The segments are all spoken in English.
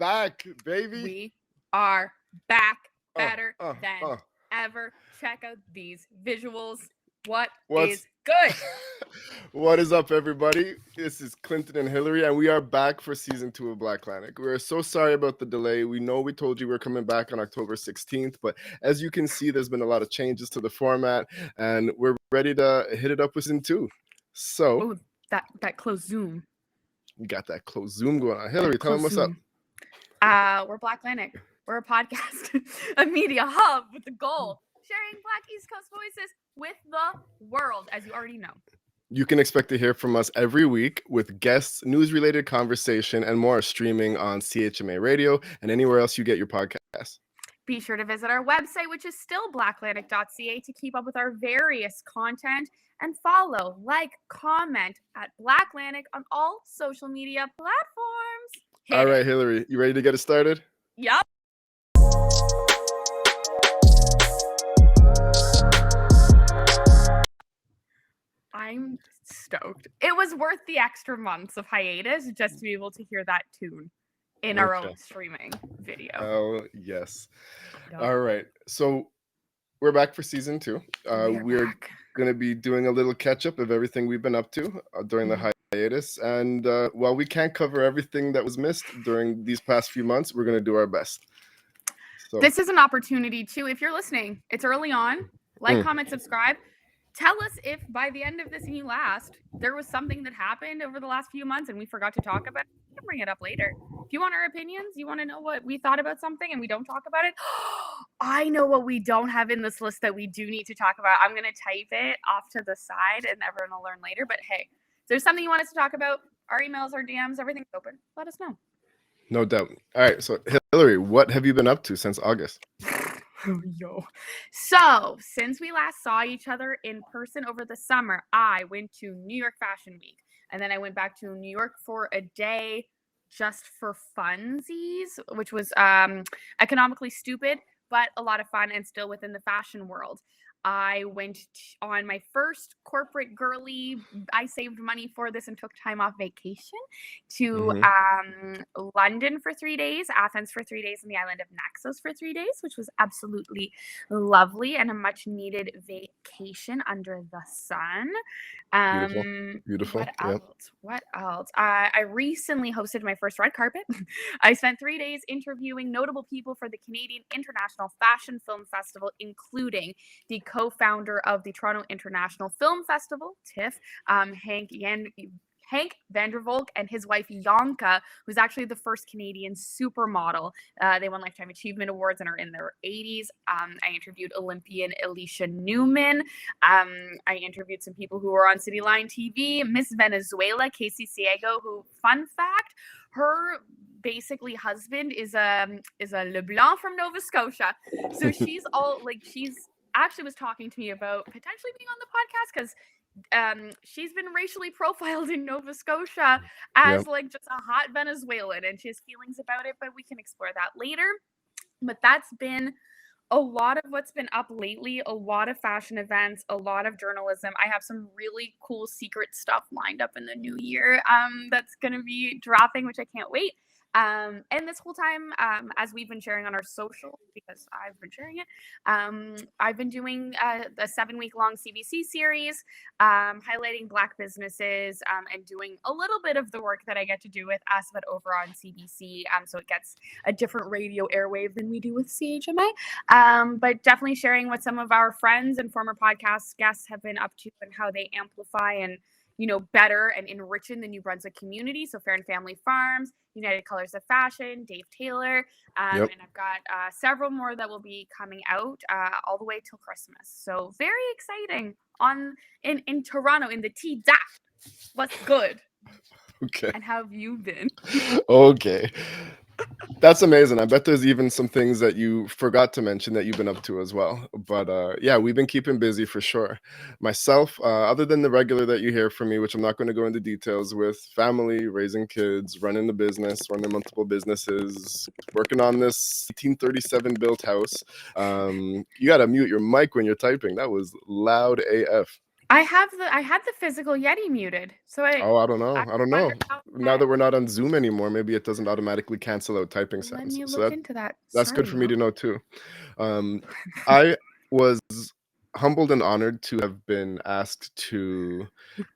back, baby. We are back Uh, better uh, than uh. ever. Check out these visuals. What What's is good? what is up, everybody? This is Clinton and Hillary, and we are back for season 2 of BlackLantic. We are so sorry about the delay. We know we told you we are coming back on October 16th, but as you can see, there's been a lot of changes to the format, and we're ready to hit it up with season 2. So, Oh, that closed Zoom. we got that close Zoom going on. Hillary, tell them what's up. We're BlackLantic. We're a podcast, a media hub with the goal sharing Black East Coast voices with the world, as you already know. You can expect to hear from us every week with guests, news-related conversation, and more streaming on CHMA Radio and anywhere else you get your podcasts. Be sure to visit our website, which is still blacklantic.ca, to keep up with our various content, and follow, like, comment at BlackLantic on all social media platforms. All right, Hillary, you ready to get it started? Yep. I'm stoked. It was worth the extra months of hiatus just to be able to hear that tune in our own streaming video. Oh, yes. Yep. All right. So we're back for season 2. We're going to be doing a little catch up of everything we've been up to during the hiatus. And while we can't cover everything that was missed during these past few months, we're going to do our best. So this is an opportunity too. If you're listening, it's early on. Like, comment, subscribe. Tell us if by the end of this and you last, there was something that happened over the last few months and we forgot to talk about it. We can bring it up later. If you want our opinions, you want to know what we thought about something and we don't talk about it, I know what we don't have in this list that we do need to talk about. I'm going to type it off to the side and everyone will learn later. But hey, if there's something you want us to talk about, our emails, our DMs, everything's open. Let us know. No doubt. All right. So Hillary, what have you been up to since August? So, since we last saw each other in person over the summer, I went to New York Fashion Week. And then I went back to New York for a day just for funsies, which was economically stupid, but a lot of fun and still within the fashion world. I went on my first corporate girly, I saved money for this and took time off vacation to London for 3 days, Athens for 3 days, and the island of Naxos for 3 days, which was absolutely lovely and a much needed vacation under the sun. Beautiful. What else? I recently hosted my first red carpet. I spent 3 days interviewing notable people for the Canadian International Fashion Film Festival, including the co-founder of the Toronto International Film Festival, TIFF, Hank Vandervolk, and his wife Yonka, who's actually the first Canadian supermodel. They won Lifetime Achievement Awards and are in their 80s. I interviewed Olympian Alicia Newman. I interviewed some people who were on City Line TV. Miss Venezuela, Casey Ciego, who, fun fact, her basically husband is a LeBlanc from Nova Scotia. So she's actually was talking to me about potentially being on the podcast because she's been racially profiled in Nova Scotia as just a hot Venezuelan, and she has feelings about it, but we can explore that later. But that's been a lot of what's been up lately, a lot of fashion events, a lot of journalism. I have some really cool secret stuff lined up in the new year that's going to be dropping, which I can't wait. And this whole time, as we've been sharing on our social, because I've been sharing it, I've been doing a 7-week-long CBC series, highlighting Black businesses, and doing a little bit of the work that I get to do with us, but over on CBC, so it gets a different radio airwave than we do with CHMA, but definitely sharing what some of our friends and former podcast guests have been up to and how they amplify and better and enrich in the New Brunswick community. So Fair and Family Farms, United Colors of Fashion, Dave Taylor, and I've got several more that will be coming out all the way till Christmas. So very exciting in Toronto in the T-Dot. What's good? Okay. And how have you been? Okay. That's amazing. I bet there's even some things that you forgot to mention that you've been up to as well. But yeah, we've been keeping busy for sure. Myself, other than the regular that you hear from me, which I'm not going to go into details with, family, raising kids, running the business, running multiple businesses, working on this 1837 built house. You got to mute your mic when you're typing. That was loud AF. I had the physical Yeti muted, so I don't know. I don't know. wonder how Now that we're not on Zoom anymore, maybe it doesn't automatically cancel out typing let sounds. me So look into that. that's good Sorry, for me y'all. to know too. Um, I was humbled and honored to have been asked to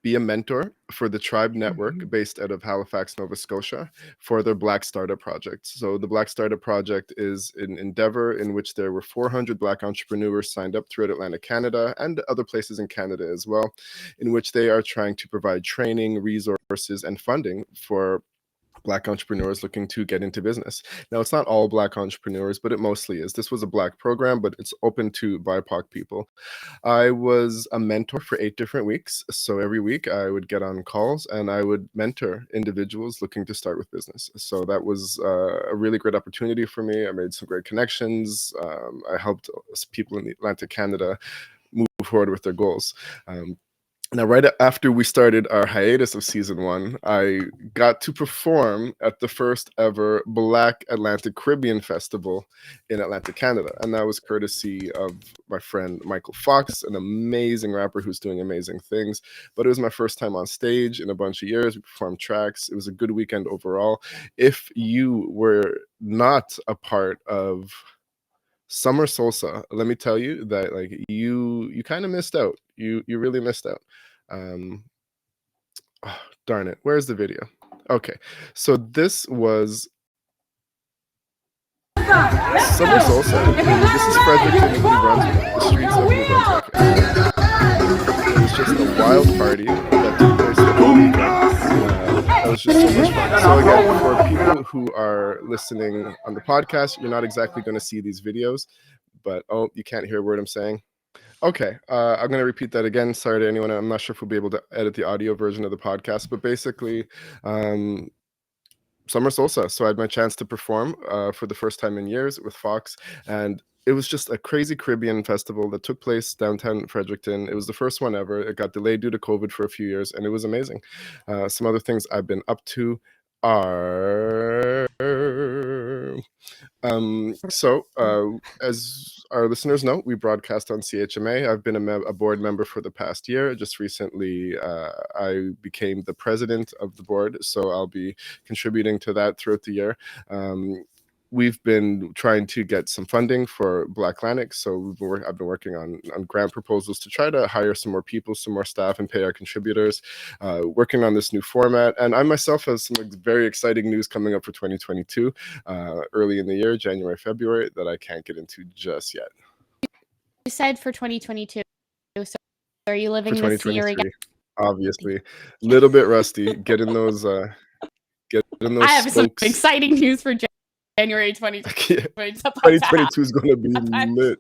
be a mentor for the Tribe Network based out of Halifax, Nova Scotia, for their Black Startup Project. So the Black Startup Project is an endeavor in which there were 400 Black entrepreneurs signed up throughout Atlantic Canada and other places in Canada as well, in which they are trying to provide training, resources, and funding for Black entrepreneurs looking to get into business. Now, it's not all Black entrepreneurs, but it mostly is. This was a Black program, but it's open to BIPOC people. I was a mentor for 8 different weeks. So every week I would get on calls and I would mentor individuals looking to start with business. So that was a really great opportunity for me. I made some great connections. I helped people in Atlantic Canada move forward with their goals. Now, right after we started our hiatus of season 1, I got to perform at the first ever Black Atlantic Caribbean Festival in Atlantic, Canada. And that was courtesy of my friend Michael Fox, an amazing rapper who's doing amazing things. But it was my first time on stage in a bunch of years. We performed tracks. It was a good weekend overall. If you were not a part of Summer Salsa, let me tell you that like you kind of missed out. You really missed out. Um, oh, darn it, where's the video? Okay, so this was Summer Salsa. This is Fredericton, New Brunswick, the streets of New Brunswick. It was just a wild party that took place the whole weekend. That was just so much fun. So again, for people who are listening on the podcast, you're not exactly going to see these videos, but oh, you can't hear a word I'm saying. Okay, I'm going to repeat that again. Sorry to anyone. I'm not sure if we'll be able to edit the audio version of the podcast, but basically, Summer Salsa. So I had my chance to perform for the first time in years with Fox, and it was just a crazy Caribbean festival that took place downtown Fredericton. It was the first one ever. It got delayed due to COVID for a few years, and it was amazing. Some other things I've been up to are as our listeners know, we broadcast on CHMA. I've been a board member for the past year. Just recently, I became the president of the board, so I'll be contributing to that throughout the year. We've been trying to get some funding for BlackLantic, so I've been working on grant proposals to try to hire some more people, some more staff, and pay our contributors. Working on this new format, and I myself have some very exciting news coming up for 2022, early in the year, January, February, that I can't get into just yet. You said for 2022, so are you For living this year again? 2023, obviously, a little bit rusty. Getting those I have some spokes. exciting news for January 2022. 2022 is going to be lit.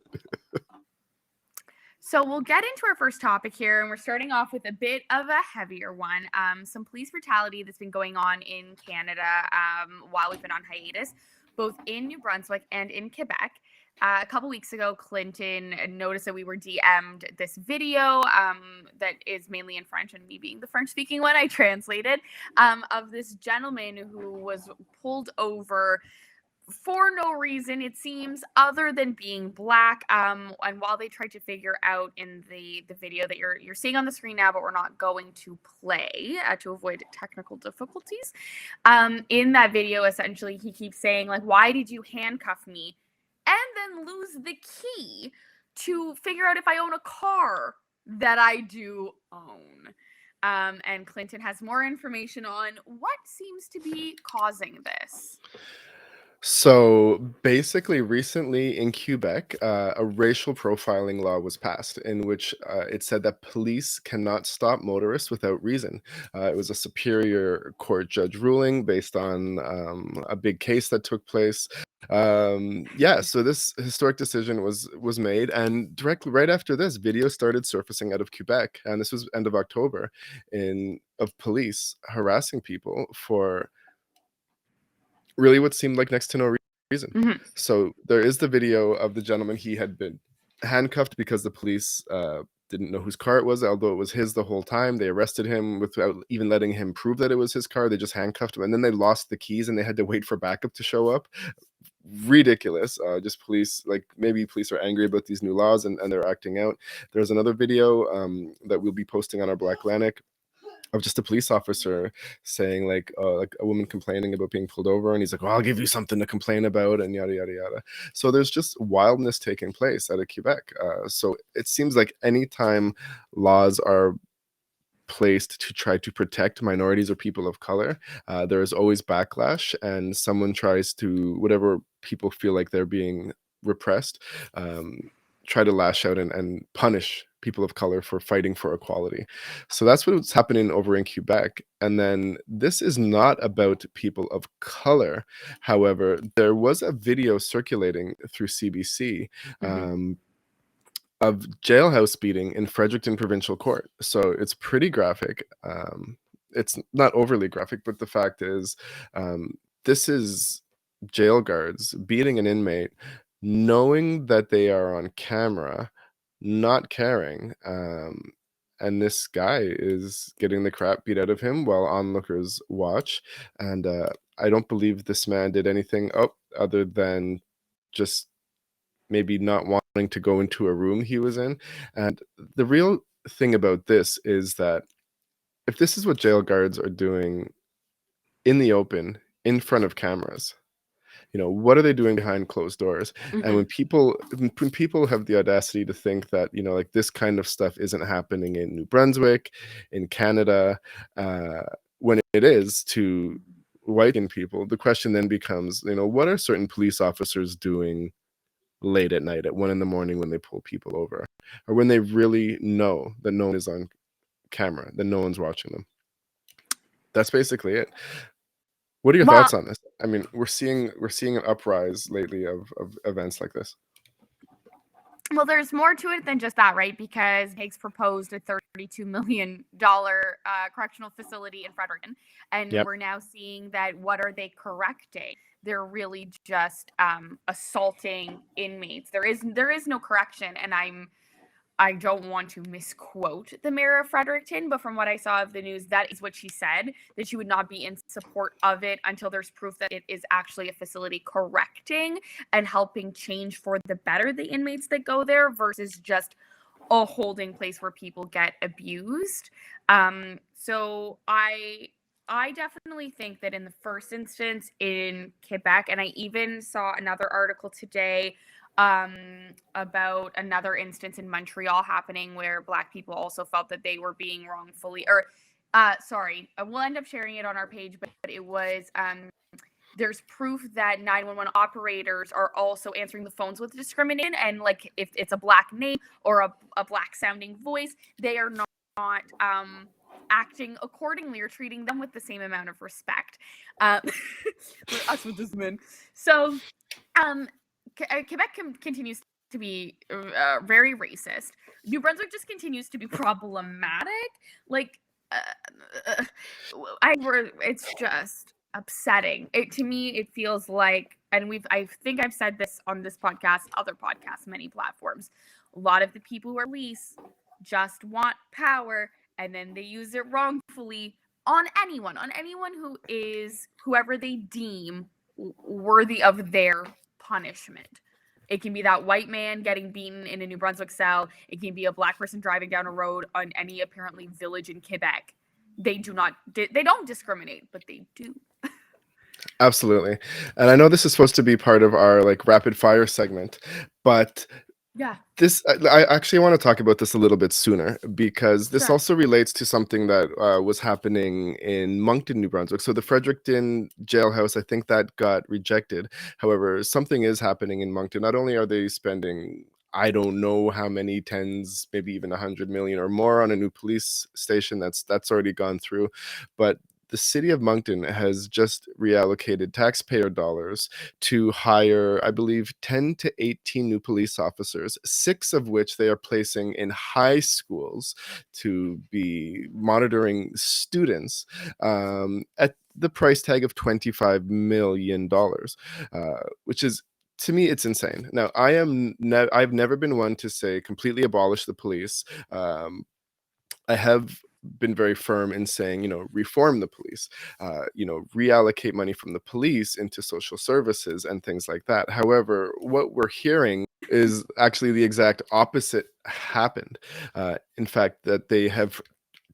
So we'll get into our first topic here, and we're starting off with a bit of a heavier one. Some police brutality that's been going on in Canada while we've been on hiatus, both in New Brunswick and in Quebec. A couple weeks ago, Clinton noticed that we were DM'd this video that is mainly in French, and me being the French-speaking one, I translated, of this gentleman who was pulled over for no reason, it seems, other than being Black. And while they tried to figure out in the video that you're seeing on the screen now, but we're not going to play to avoid technical difficulties. In that video, essentially, he keeps saying, like, why did you handcuff me? And then lose the key to figure out if I own a car that I do own. And Clinton has more information on what seems to be causing this. So basically, recently in Quebec, a racial profiling law was passed in which it said that police cannot stop motorists without reason. It was a Superior Court judge ruling based on a big case that took place. So this historic decision was made, and directly right after this, video started surfacing out of Quebec, and this was end of October, of police harassing people for really what seemed like next to no reason. Mhm. So there is the video of the gentleman. He had been handcuffed because the police didn't know whose car it was, although it was his the whole time. They arrested him without even letting him prove that it was his car. They just handcuffed him, and then they lost the keys, and they had to wait for backup to show up. ridiculous. Just police, like maybe police are angry about these new laws and they're acting out. There's another video that we'll be posting on our BlackLantic of just a police officer saying like a woman complaining about being pulled over, and he's like, well, I'll give you something to complain about, and yada yada yada. So there's just wildness taking place out of Quebec. So it seems like anytime laws are placed to try to protect minorities or people of color, there is always backlash, and someone tries to, whatever people feel like they're being repressed, try to lash out and punish people of color for fighting for equality. So that's what's happening over in Quebec. And then this is not about people of color. However, there was a video circulating through CBC of jailhouse beating in Fredericton Provincial Court. So it's pretty graphic. It's not overly graphic, but the fact is, this is jail guards beating an inmate, knowing that they are on camera, not caring. And this guy is getting the crap beat out of him while onlookers watch. And I don't believe this man did anything other than just maybe not wanting to go into a room he was in. And the real thing about this is that if this is what jail guards are doing in the open, in front of cameras, what are they doing behind closed doors? And when people have the audacity to think that, like this kind of stuff isn't happening in New Brunswick, in Canada, when it is to white people, the question then becomes, what are certain police officers doing late at night at 1 a.m. when they pull people over, or when they really know that no one is on camera, that no one's watching them? That's basically it. What are your thoughts on this? I mean, we're seeing an uprise lately of events like this. Well, there's more to it than just that, right? Because Higgs proposed a $32 million correctional facility in Fredericton, and we're now seeing that what are they correcting? They're really just assaulting inmates. There is no correction, and I don't want to misquote the mayor of Fredericton, but from what I saw of the news, that is what she said, that she would not be in support of it until there's proof that it is actually a facility correcting and helping change for the better the inmates that go there versus just a holding place where people get abused. So I definitely think that in the first instance in Quebec, and I even saw another article today about another instance in Montreal happening where Black people also felt that they were being wrongfully, or we'll end up sharing it on our page, but it was there's proof that 911 operators are also answering the phones with discrimination, and like if it's a Black name or a Black sounding voice, they are not acting accordingly or treating them with the same amount of respect. Us with this man. So Quebec continues to be very racist. New Brunswick just continues to be problematic. Like, it's just upsetting. To me, it feels like, and I think I've said this on this podcast, other podcasts, many platforms. A lot of the people who are police just want power, and then they use it wrongfully on anyone who is whoever they deem worthy of their punishment. It can be that white man getting beaten in a New Brunswick cell. It can be a Black person driving down a road on any apparently village in Quebec. They don't discriminate, but they do. Absolutely. And I know this is supposed to be part of our like rapid fire segment, but yeah, I actually want to talk about this a little bit sooner, because this also relates to something that was happening in Moncton, New Brunswick. So the Fredericton jailhouse, I think that got rejected. However, something is happening in Moncton. Not only are they spending, I don't know how many tens, maybe even 100 million or more on a new police station that's already gone through, but the city of Moncton has just reallocated taxpayer dollars to hire, I believe, 10 to 18 new police officers, 6 of which they are placing in high schools to be monitoring students at the price tag of $25 million, which is, to me, it's insane. Now, I've never been one to say completely abolish the police. I have been very firm in saying, reform the police, reallocate money from the police into social services and things like that. However, what we're hearing is actually the exact opposite happened. In fact, that they have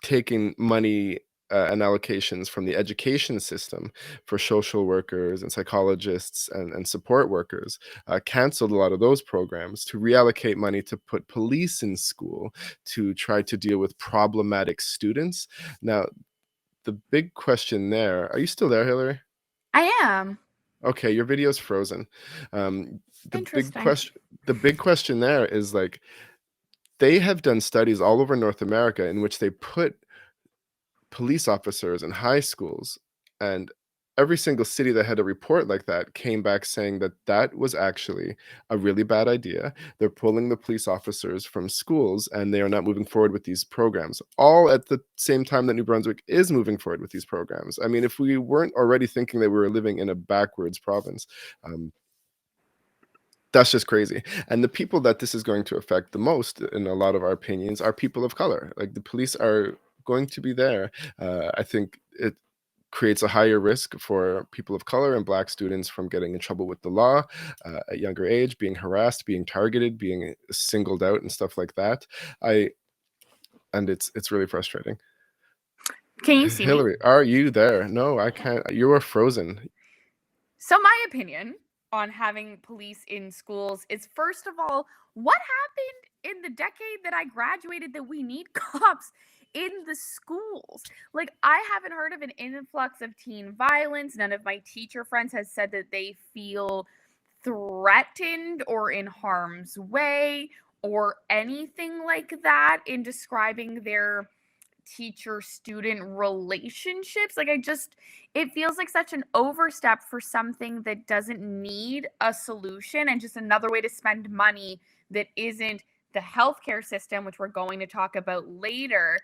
taken money and allocations from the education system for social workers and psychologists and support workers, canceled a lot of those programs to reallocate money to put police in school to try to deal with problematic students. Now, the big question there, are you still there, Hillary? I am. Okay, your video's frozen. Interesting. The big question there is, like, they have done studies all over North America in which they put police officers in high schools, and every single city that had a report like that came back saying that that was actually a really bad idea. They're pulling the police officers from schools and they are not moving forward with these programs, all at the same time that New Brunswick is moving forward with these programs. I mean, if we weren't already thinking that we were living in a backwards province, that's just crazy. And the people that this is going to affect the most, in a lot of our opinions, are people of color. Like, the police are going to be there. I think it creates a higher risk for people of color and Black students from getting in trouble with the law at younger age, being harassed, being targeted, being singled out, and stuff like that. And it's really frustrating. Can you see me? Hillary, are you there? No, I can't. You are frozen. So my opinion on having police in schools is, first of all, what happened in the decade that I graduated that we need cops in the schools? Like, I haven't heard of an influx of teen violence. None of my teacher friends has said that they feel threatened or in harm's way or anything like that in describing their teacher student relationships. Like, it feels like such an overstep for something that doesn't need a solution and just another way to spend money that isn't the healthcare system, which we're going to talk about later.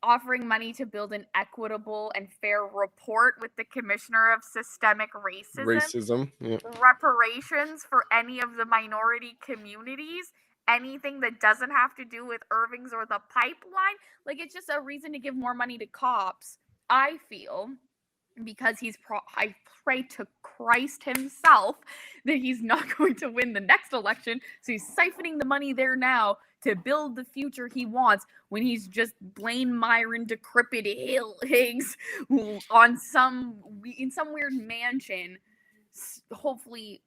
Offering money to build an equitable and fair report with the Commissioner of Systemic Racism. Yeah. Reparations for any of the minority communities, anything that doesn't have to do with Irving's or the pipeline. Like, it's just a reason to give more money to cops, I feel, because I pray to Christ himself that he's not going to win the next election. So he's siphoning the money there now to build the future he wants, when he's just Blaine Myron decrepit Higgs in some weird mansion, hopefully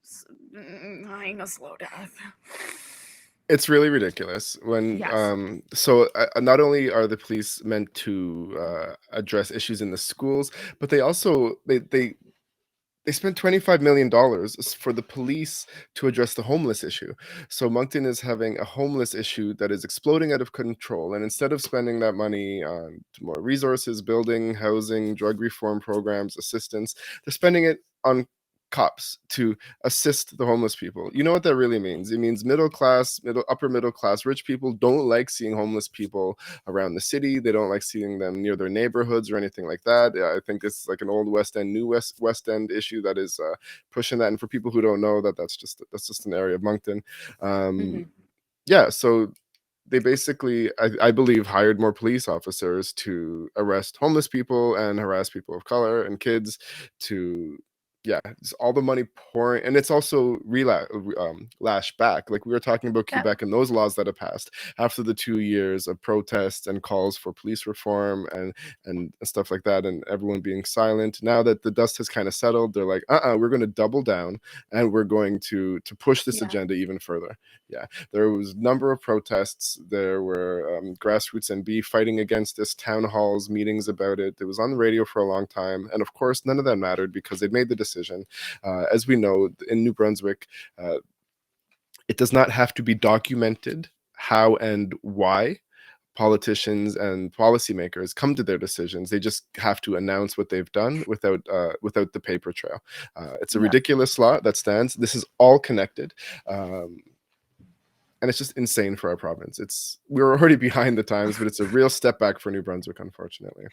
dying a slow death. It's really ridiculous when Yes. so not only are the police meant to address issues in the schools, but they also they spent $25 million for the police to address the homeless issue. So Moncton is having a homeless issue that is exploding out of control. And instead of spending that money on more resources, building, housing, drug reform programs, assistance, they're spending it on cops to assist the homeless people. You know what that really means? It means upper middle class, rich people don't like seeing homeless people around the city. They don't like seeing them near their neighborhoods or anything like that. I think it's like an old West End, new West End issue that is pushing that. And for people who don't know, that's just an area of Moncton. Yeah, so they basically, I believe, hired more police officers to arrest homeless people and harass people of color and kids. It's all the money pouring, and it's also lashed back. Like, we were talking about Quebec and those laws that have passed after the 2 years of protests and calls for police reform and stuff like that, and everyone being silent. Now that the dust has kind of settled, they're like, we're going to double down, and we're going to push this agenda even further. Yeah, there was a number of protests. There were grassroots NB fighting against this, town halls, meetings about it. It was on the radio for a long time, and of course, none of that mattered because they'd made the decision. As we know, in New Brunswick, it does not have to be documented how and why politicians and policymakers come to their decisions. They just have to announce what they've done without the paper trail. It's a ridiculous law that stands. This is all connected. And it's just insane for our province. We're already behind the times, but it's a real step back for New Brunswick, unfortunately.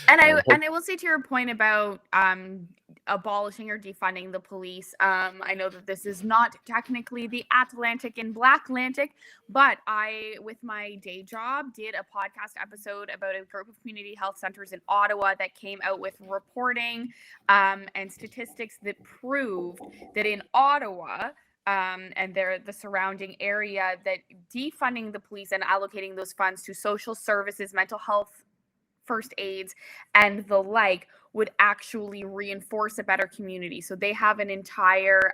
And I will say, to your point about abolishing or defunding the police. I know that this is not technically the Atlantic and BlackLantic, but I, with my day job, did a podcast episode about a group of community health centers in Ottawa that came out with reporting and statistics that proved that in Ottawa, and the surrounding area, that defunding the police and allocating those funds to social services, mental health, first aids, and the like would actually reinforce a better community. So they have an entire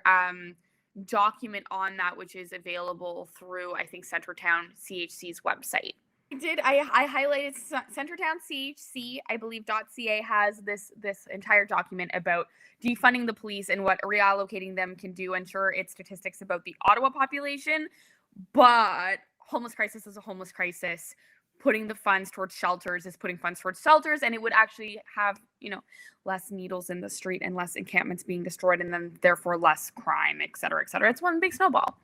document on that, which is available through, I think, Centertown CHC's website. I highlighted Centertown CHC, I believe .ca has this entire document about defunding the police and what reallocating them can do. And sure, it's statistics about the Ottawa population, but homeless crisis is a homeless crisis. Putting the funds towards shelters is putting funds towards shelters, and it would actually have, less needles in the street and less encampments being destroyed, and then therefore less crime, et cetera, et cetera. It's one big snowball.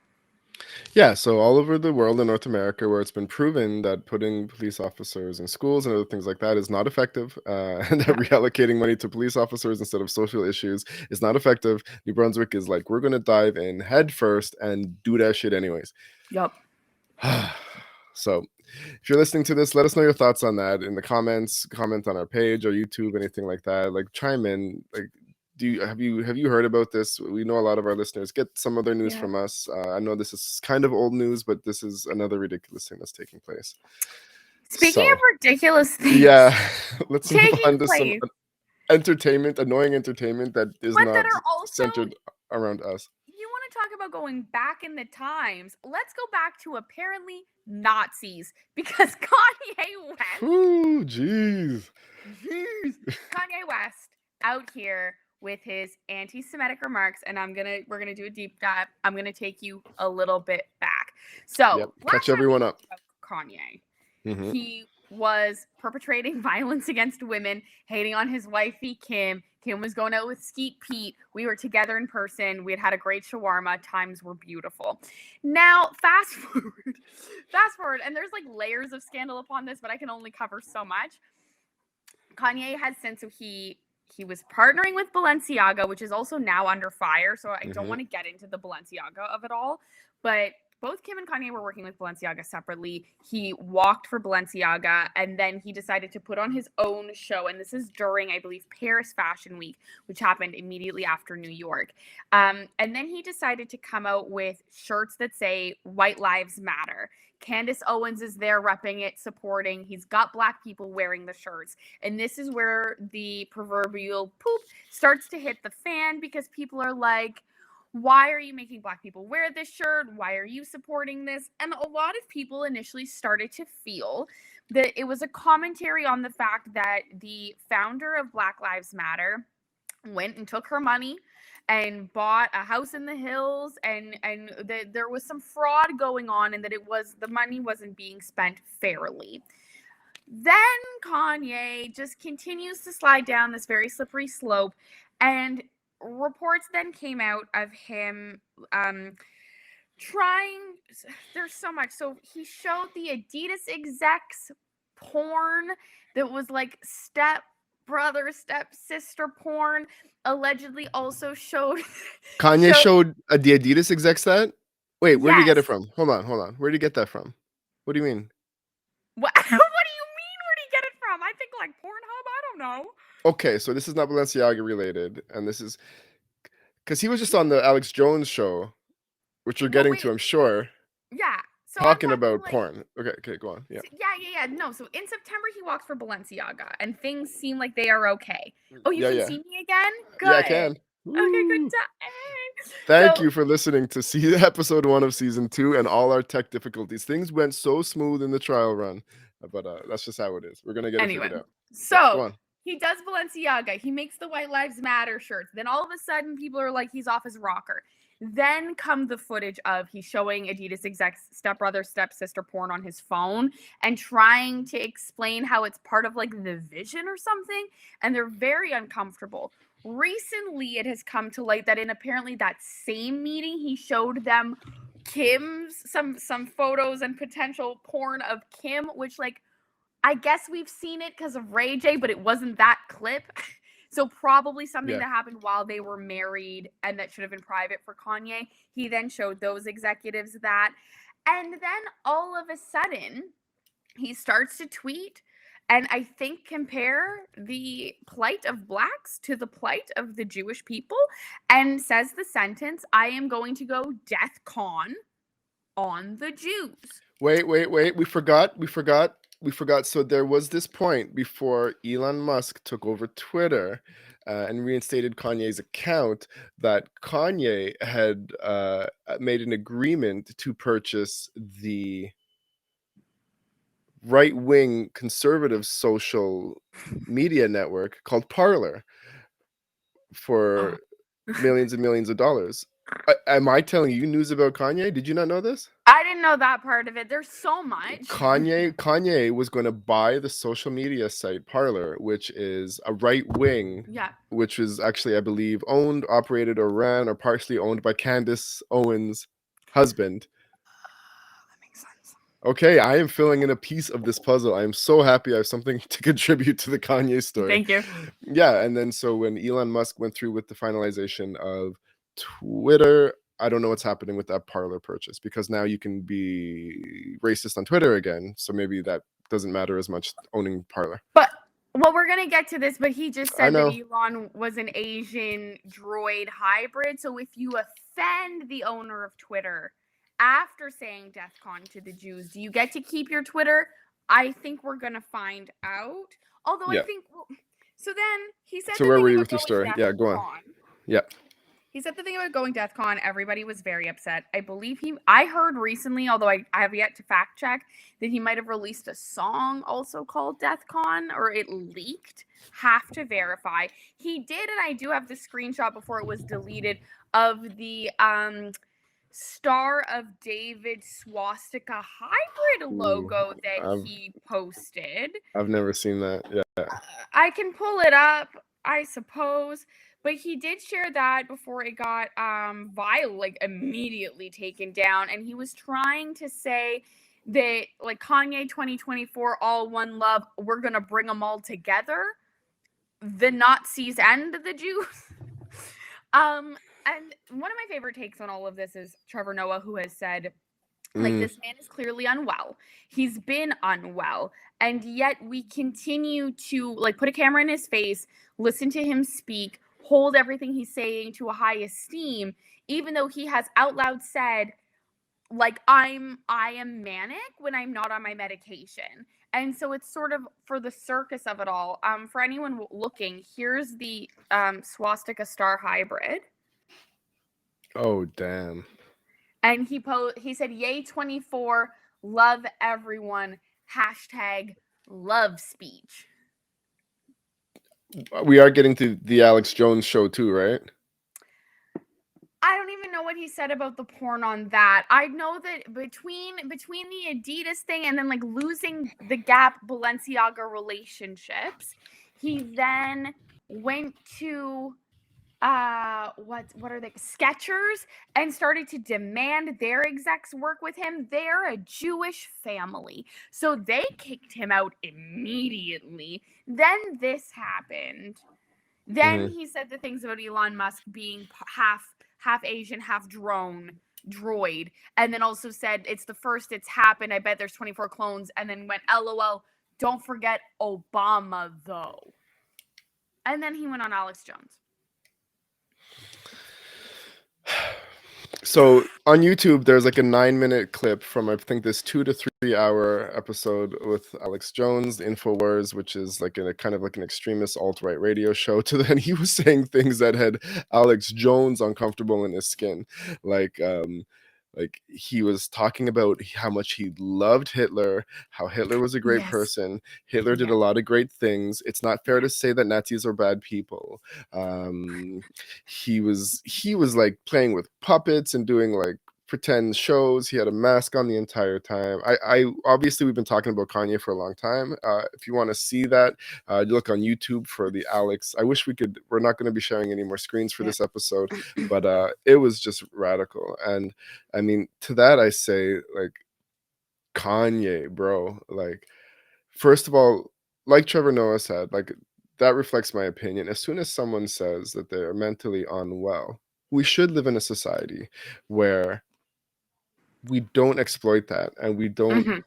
Yeah, so all over the world in North America, where it's been proven that putting police officers in schools and other things like that is not effective, and that reallocating money to police officers instead of social issues is not effective, New Brunswick is like, we're going to dive in head first and do that shit anyways. Yep. So if you're listening to this, let us know your thoughts on that in the comments. Comment on our page or YouTube, anything like that. Like, chime in. Like, have you heard about this? We know a lot of our listeners get some of their news from us. I know this is kind of old news, but this is another ridiculous thing that's taking place. Speaking of ridiculous things, let's move on to some annoying entertainment that is not centered around us. You want to talk about going back in the times? Let's go back to apparently Nazis, because Kanye West. Ooh, jeez. Kanye West out here with his anti-Semitic remarks, and we're gonna do a deep dive. I'm gonna take you a little bit back. So catch everyone up. Kanye. Mm-hmm. He was perpetrating violence against women, hating on his wifey Kim. Kim was going out with Skeet Pete. We were together in person. We had a great shawarma. Times were beautiful. Now, fast forward, and there's like layers of scandal upon this, but I can only cover so much. Kanye has since, so he was partnering with Balenciaga, which is also now under fire. So I don't want to get into the Balenciaga of it all, but both Kim and Kanye were working with Balenciaga separately. He walked for Balenciaga, and then he decided to put on his own show. And this is during, I believe, Paris Fashion Week, which happened immediately after New York. And then he decided to come out with shirts that say White Lives Matter. Candace Owens is there repping it, supporting. He's got Black people wearing the shirts. And this is where the proverbial poop starts to hit the fan, because people are like, why are you making Black people wear this shirt? Why are you supporting this? And a lot of people initially started to feel that it was a commentary on the fact that the founder of Black Lives Matter went and took her money and bought a house in the hills, and that there was some fraud going on, and that the money wasn't being spent fairly. Then Kanye just continues to slide down this very slippery slope, and reports then came out of him there's so much. So he showed the Adidas execs porn that was like step-brother, step-sister porn. Allegedly also showed Kanye showed the Adidas execs that? Wait, where did he get it from? Hold on. Where did he get that from? What do you mean? What do you mean, where did he get it from? I think like Pornhub, I don't know. Okay, so this is not Balenciaga related, and this is because he was just on the Alex Jones show, which you're getting to, I'm sure. Yeah. So talking about porn. Okay, go on. Yeah. No, so in September he walked for Balenciaga, and things seem like they are okay. Oh, you can see me again? Good. Yeah, I can. Okay, good time. Thank you for listening to episode 1 of season 2 and all our tech difficulties. Things went so smooth in the trial run, but that's just how it is. We're gonna get it figured out. So he does Balenciaga. He makes the White Lives Matter shirts. Then all of a sudden, people are like, he's off his rocker. Then come the footage of he's showing Adidas execs stepbrother, stepsister porn on his phone and trying to explain how it's part of like the vision or something. And they're very uncomfortable. Recently, it has come to light that in apparently that same meeting, he showed them Kim's some photos and potential porn of Kim, which like, I guess we've seen it because of Ray J, but it wasn't that clip. So probably something Yeah. that happened while they were married and that should have been private for Kanye. He then showed those executives that. And then all of a sudden, he starts to tweet and I think compare the plight of blacks to the plight of the Jewish people and says the sentence, I am going to go death con on the Jews. Wait. We forgot. So there was this point before Elon Musk took over Twitter and reinstated Kanye's account that Kanye had made an agreement to purchase the right-wing conservative social media network called Parler for millions and millions of dollars. Am I telling you news about Kanye? Did you not know this? I didn't know that part of it. There's so much. Kanye was going to buy the social media site Parler, which is a right wing, Yeah. which is actually, I believe, owned, operated, or ran, or partially owned by Candace Owens' husband. That makes sense. Okay, I am filling in a piece of this puzzle. I am so happy I have something to contribute to the Kanye story. Thank you. Yeah, and then so when Elon Musk went through with the finalization of Twitter, I don't know what's happening with that Parler purchase because now you can be racist on Twitter again. So maybe that doesn't matter as much owning Parler. But well, we're gonna get to this, but he just I said that know. Elon was an Asian droid hybrid. So if you offend the owner of Twitter after saying DEFCON to the Jews, do you get to keep your Twitter? I think we're gonna find out. Although Yeah. I think so. Then he said. So the where thing were you about with your going story? Yeah, go on. DEFCON. Yeah. He said the thing about going DEFCON, everybody was very upset. I believe I heard recently, although I have yet to fact check, that he might have released a song also called DEFCON, or it leaked. Have to verify. He did, and I do have the screenshot before it was deleted of the Star of David swastika hybrid logo that he posted. I've never seen that. Yeah. I can pull it up, I suppose. But he did share that before it got like immediately taken down. And he was trying to say that like Kanye 2024, all one love, we're gonna bring them all together. The Nazis and the Jews. And one of my favorite takes on all of this is Trevor Noah, who has said, like, this man is clearly unwell. He's been unwell. And yet we continue to like put a camera in his face, listen to him speak, hold everything he's saying to a high esteem, even though he has out loud said, like, I am manic when I'm not on my medication. And so it's sort of for the circus of it all. For anyone looking, here's the swastika star hybrid. Oh, damn. And he said, yay 24, love everyone, hashtag love speech. We are getting to the Alex Jones show too, right? I don't even know what he said about the porn on that. I know that between the Adidas thing and then like losing the Gap Balenciaga relationships, he then went to what are they, Skechers, and started to demand their execs work with him. They're a Jewish family, so they kicked him out immediately. Then this happened. Then he said the things about Elon Musk being half Asian, half droid, and then also said it's the first it's happened. I bet there's 24 clones, and then went LOL. Don't forget Obama though. And then he went on Alex Jones. So on YouTube, there's like a 9-minute clip from I think this 2 to 3 hour episode with Alex Jones, the Infowars, which is like a kind of like an extremist alt-right radio show. To then he was saying things that had Alex Jones uncomfortable in his skin, like he was talking about how much he loved Hitler, how Hitler was a great person. Hitler did a lot of great things. It's not fair to say that Nazis are bad people. He was like playing with puppets and doing like pretend shows. He had a mask on the entire time. I obviously we've been talking about Kanye for a long time. If you want to see that, you look on YouTube for the Alex. I wish we're not going to be sharing any more screens for this episode, but it was just radical. And I mean, to that I say, like, Kanye, bro, like, first of all, like Trevor Noah said, like, that reflects my opinion. As soon as someone says that they're mentally unwell, we should live in a society where we don't exploit that and we don't Hmm.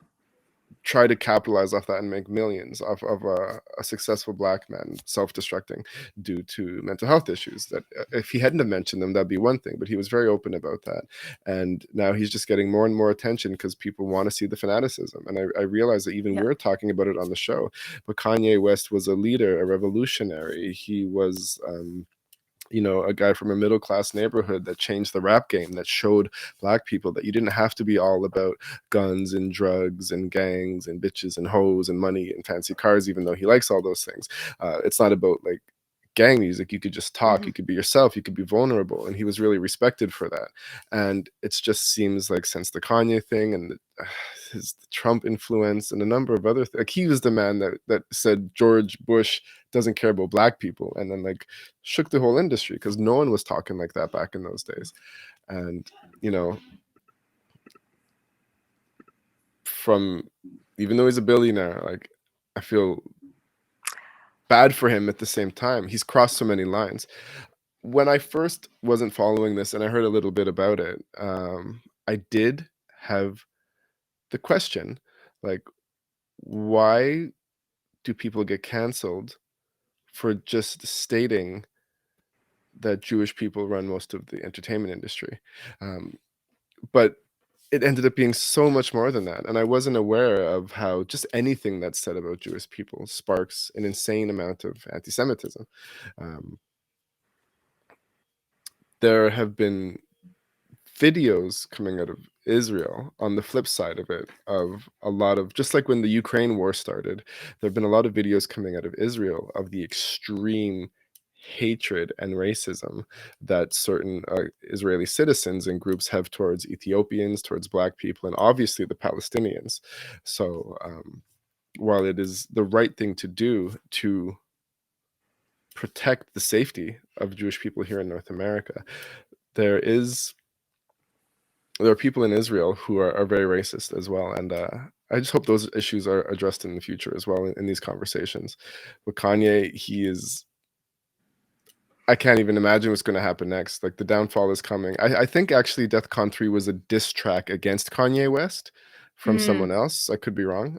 try to capitalize off that and make millions off of a successful black man self-destructing due to mental health issues. That if he hadn't have mentioned them, that'd be one thing, but he was very open about that. And now he's just getting more and more attention because people want to see the fanaticism. And I realize that even Yeah. we're talking about it on the show, but Kanye West was a leader, a revolutionary. He was a guy from a middle class neighborhood that changed the rap game, that showed black people that you didn't have to be all about guns and drugs and gangs and bitches and hoes and money and fancy cars, even though he likes all those things. It's not about like gang music. You could just talk, you could be yourself, you could be vulnerable, and he was really respected for that. And it just seems like since the Kanye thing and his Trump influence and a number of other like he was the man that said George Bush doesn't care about black people, and then like shook the whole industry because no one was talking like that back in those days. And from even though he's a billionaire, like I feel bad for him at the same time. He's crossed so many lines. When I first wasn't following this and I heard a little bit about it, I did have the question, like, why do people get canceled for just stating that Jewish people run most of the entertainment industry? But it ended up being so much more than that. And I wasn't aware of how just anything that's said about Jewish people sparks an insane amount of anti-Semitism. There have been videos coming out of Israel on the flip side of it, of a lot of, just like when the Ukraine war started, there have been a lot of videos coming out of Israel of the extreme hatred and racism that certain Israeli citizens and groups have towards Ethiopians, towards black people, and obviously the Palestinians. So while it is the right thing to do to protect the safety of Jewish people here in North America, there are people in Israel who are very racist as well. And I just hope those issues are addressed in the future as well in these conversations. With Kanye, I can't even imagine what's going to happen next. Like the downfall is coming. I think actually Death Con 3 was a diss track against Kanye West from someone else. I could be wrong.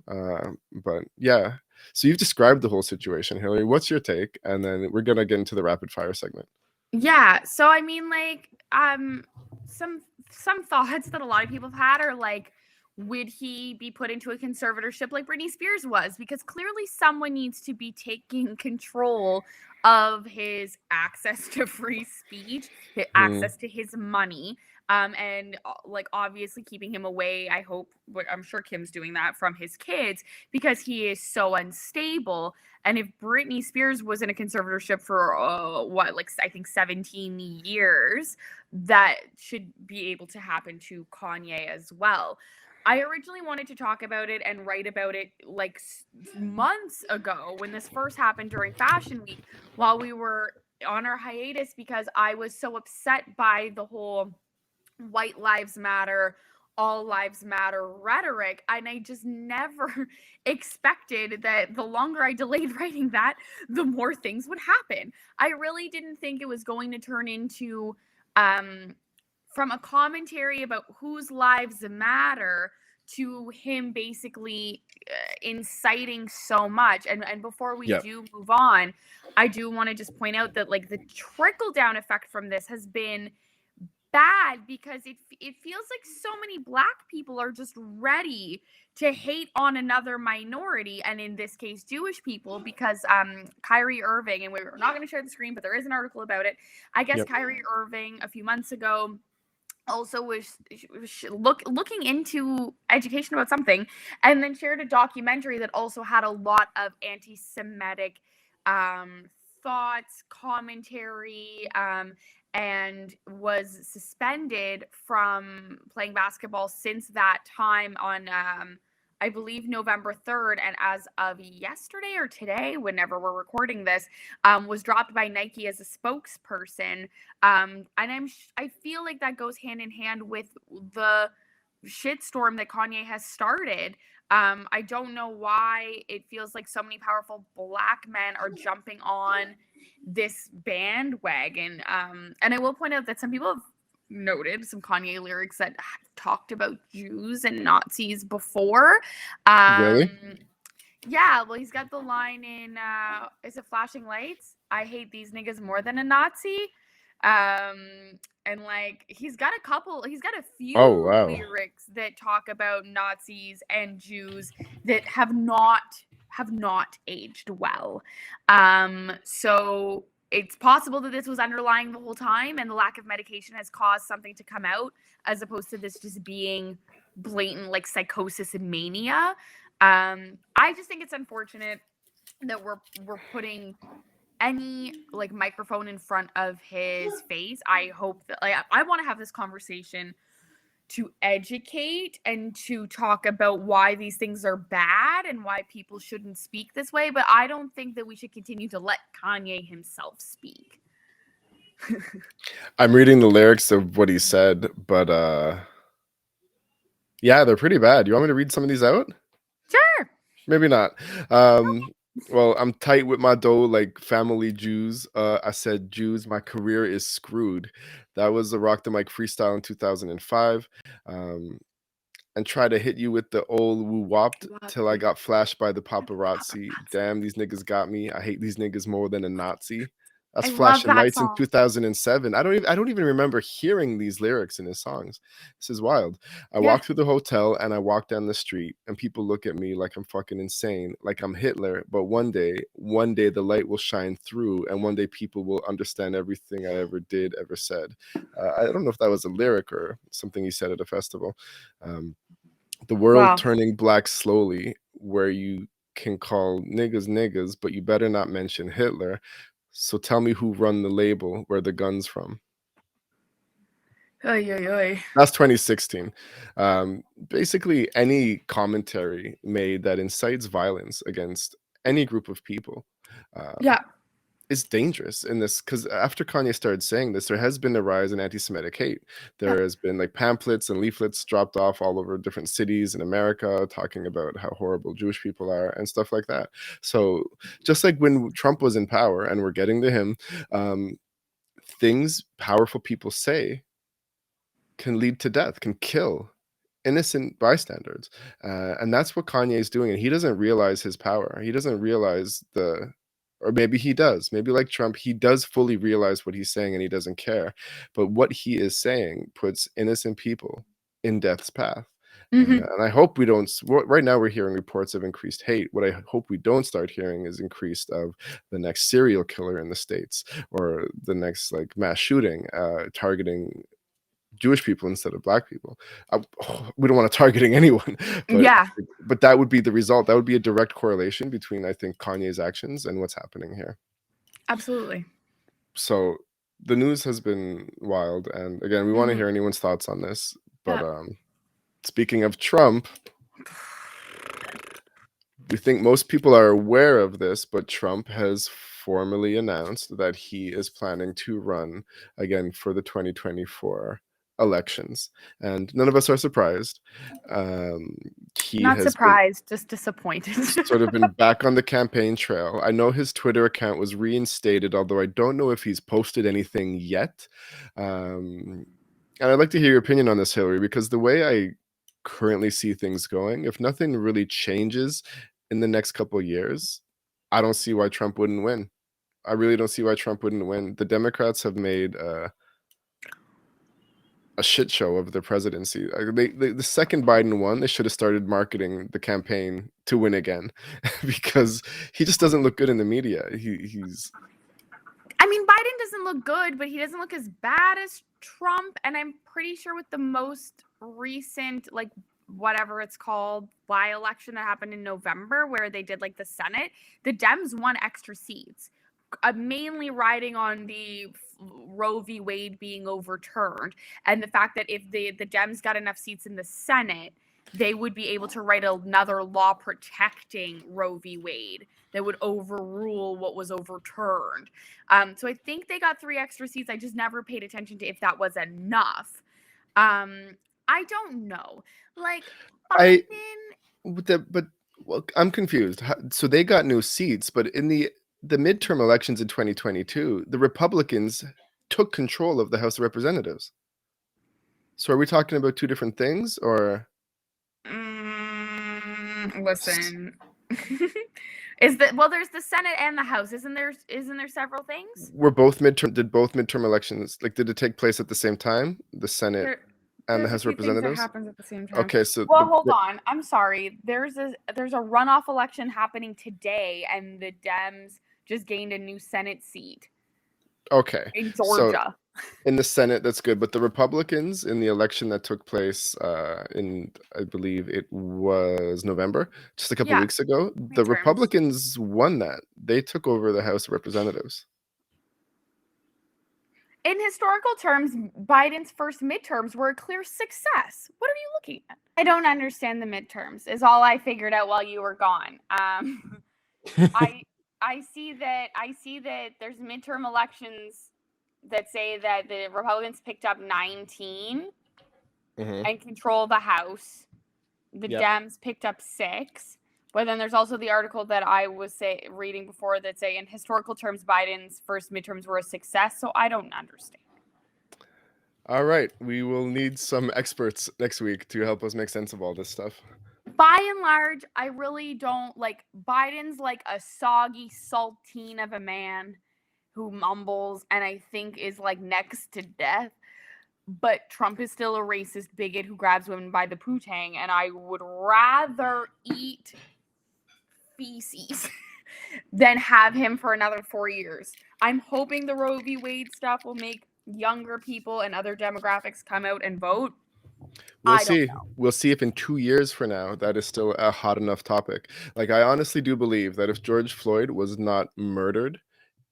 But yeah. So you've described the whole situation, Hillary. What's your take? And then we're going to get into the rapid fire segment. Yeah. So I mean, like, some thoughts that a lot of people have had are like, would he be put into a conservatorship like Britney Spears was? Because clearly someone needs to be taking control of his access to free speech, access to his money, and like obviously keeping him away. I'm sure Kim's doing that from his kids because he is so unstable. And if Britney Spears was in a conservatorship for I think 17 years, that should be able to happen to Kanye as well. I originally wanted to talk about it and write about it like months ago when this first happened during Fashion Week while we were on our hiatus because I was so upset by the whole white lives matter, all lives matter rhetoric. And I just never expected that the longer I delayed writing that, the more things would happen. I really didn't think it was going to turn into from a commentary about whose lives matter to him basically inciting so much. And before we do move on, I do want to just point out that like the trickle down effect from this has been bad because it feels like so many black people are just ready to hate on another minority, and in this case Jewish people, because Kyrie Irving, and we're not going to share the screen, but there is an article about it. I guess Kyrie Irving a few months ago also was looking into education about something, and then shared a documentary that also had a lot of anti-Semitic thoughts, commentary, and was suspended from playing basketball since that time on I believe November 3rd, and as of yesterday or today, whenever we're recording this, was dropped by Nike as a spokesperson. And I feel like that goes hand in hand with the shitstorm that Kanye has started. I don't know why it feels like so many powerful Black men are jumping on this bandwagon. And I will point out that some people have noted some Kanye lyrics that talked about Jews and Nazis before. Really? Yeah, well, he's got the line in is it Flashing Lights? I hate these niggas more than a Nazi. And like he's got a Oh few wow. lyrics that talk about Nazis and Jews that have not aged well. So it's possible that this was underlying the whole time and the lack of medication has caused something to come out as opposed to this just being blatant like psychosis and mania. I just think it's unfortunate that we're putting any like microphone in front of his face. I hope that like I want to have this conversation to educate and to talk about why these things are bad and why people shouldn't speak this way, but I don't think that we should continue to let Kanye himself speak. I'm reading the lyrics of what he said, but yeah, they're pretty bad. You want me to read some of these out? Sure. Maybe not. Well, I'm tight with my dough like family Jews. I said Jews, my career is screwed. That was a Rock the Mic freestyle in 2005. And try to hit you with the old woo wopped till I got flashed by the paparazzi. Damn, these niggas got me. I hate these niggas more than a Nazi. That's I love Flashing that Lights in song. 2007. I don't even remember hearing these lyrics in his songs. This is wild. I Yeah. walk through the hotel and I walk down the street and people look at me like I'm fucking insane, like I'm Hitler. But one day the light will shine through and one day people will understand everything I ever did, ever said. I don't know if that was a lyric or something he said at a festival. The world Wow. turning black slowly, where you can call niggas niggas, but you better not mention Hitler. So tell me who run the label, where the gun's from. Oy, oy, oy. That's 2016. Basically, any commentary made that incites violence against any group of people Yeah. is dangerous in this, because after Kanye started saying this, there has been a rise in anti-Semitic hate. There has been like pamphlets and leaflets dropped off all over different cities in America talking about how horrible Jewish people are and stuff like that. So just like when Trump was in power, and we're getting to him, things powerful people say can lead to death, can kill innocent bystanders. And that's what Kanye is doing. And he doesn't realize his power. He doesn't realize or maybe he does. Maybe like Trump, he does fully realize what he's saying and he doesn't care. But what he is saying puts innocent people in death's path. Mhm. And I hope we don't. Right now, we're hearing reports of increased hate. What I hope we don't start hearing is increased of the next serial killer in the States or the next like mass shooting targeting Jewish people instead of Black people. We don't want to targeting anyone, but Yeah. that would be the result. That would be a direct correlation between, I think, Kanye's actions and what's happening here. Absolutely. So the news has been wild, and again, we want to hear anyone's thoughts on this. But speaking of Trump, we think most people are aware of this, but Trump has formally announced that he is planning to run again for the 2024 elections, and none of us are surprised. He Not has surprised, just disappointed. sort of been back on the campaign trail. I know his Twitter account was reinstated, although I don't know if he's posted anything yet. And I'd like to hear your opinion on this, Hillary, because the way I currently see things going, if nothing really changes in the next couple of years, I don't see why Trump wouldn't win. I really don't see why Trump wouldn't win. The Democrats have made a shit show of the presidency. The second Biden won, they should have started marketing the campaign to win again, because he just doesn't look good in the media. He's. I mean, Biden doesn't look good, but he doesn't look as bad as Trump. And I'm pretty sure with the most recent, like, whatever it's called, by-election that happened in November, where they did, like, the Senate, the Dems won extra seats, mainly riding on the Roe v. Wade being overturned. And the fact that if the Dems got enough seats in the Senate, they would be able to write another law protecting Roe v. Wade that would overrule what was overturned. So I think they got 3 extra seats. I just never paid attention to if that was enough. I don't know. Like I Biden. but well, I'm confused. So they got no seats, but in the midterm elections in 2022, the Republicans took control of the House of Representatives. So are we talking about two different things, or Listen. There's the Senate and the House. Isn't there several things? were both midterm? Did both midterm elections, like, did it take place at the same time? The Senate and the There's a House of few things that Representatives? happens at the same time. Okay, so Well, hold on. I'm sorry. There's a runoff election happening today, and the Dems just gained a new Senate seat okay, in so Georgia. in the Senate, that's good. But the Republicans in the election that took place in, I believe it was November, just a couple Yeah, weeks ago, the midterms. Republicans won that. They took over the House of Representatives. In historical terms, Biden's first midterms were a clear success. What are you looking at? I don't understand the midterms, is all I figured out while you were gone. I see that there's midterm elections that say that the Republicans picked up 19 and control the House. The Dems picked up 6. But then there's also the article that I was reading before that say in historical terms, Biden's first midterms were a success. So I don't understand. All right, we will need some experts next week to help us make sense of all this stuff. By and large, I really don't like Biden's like a soggy saltine of a man who mumbles and I think is like next to death. But Trump is still a racist bigot who grabs women by the poo-tang, and I would rather eat feces than have him for another 4 years. I'm hoping the Roe v. Wade stuff will make younger people and other demographics come out and vote. We'll see. We'll see if in 2 years from now that is still a hot enough topic. Like, I honestly do believe that if George Floyd was not murdered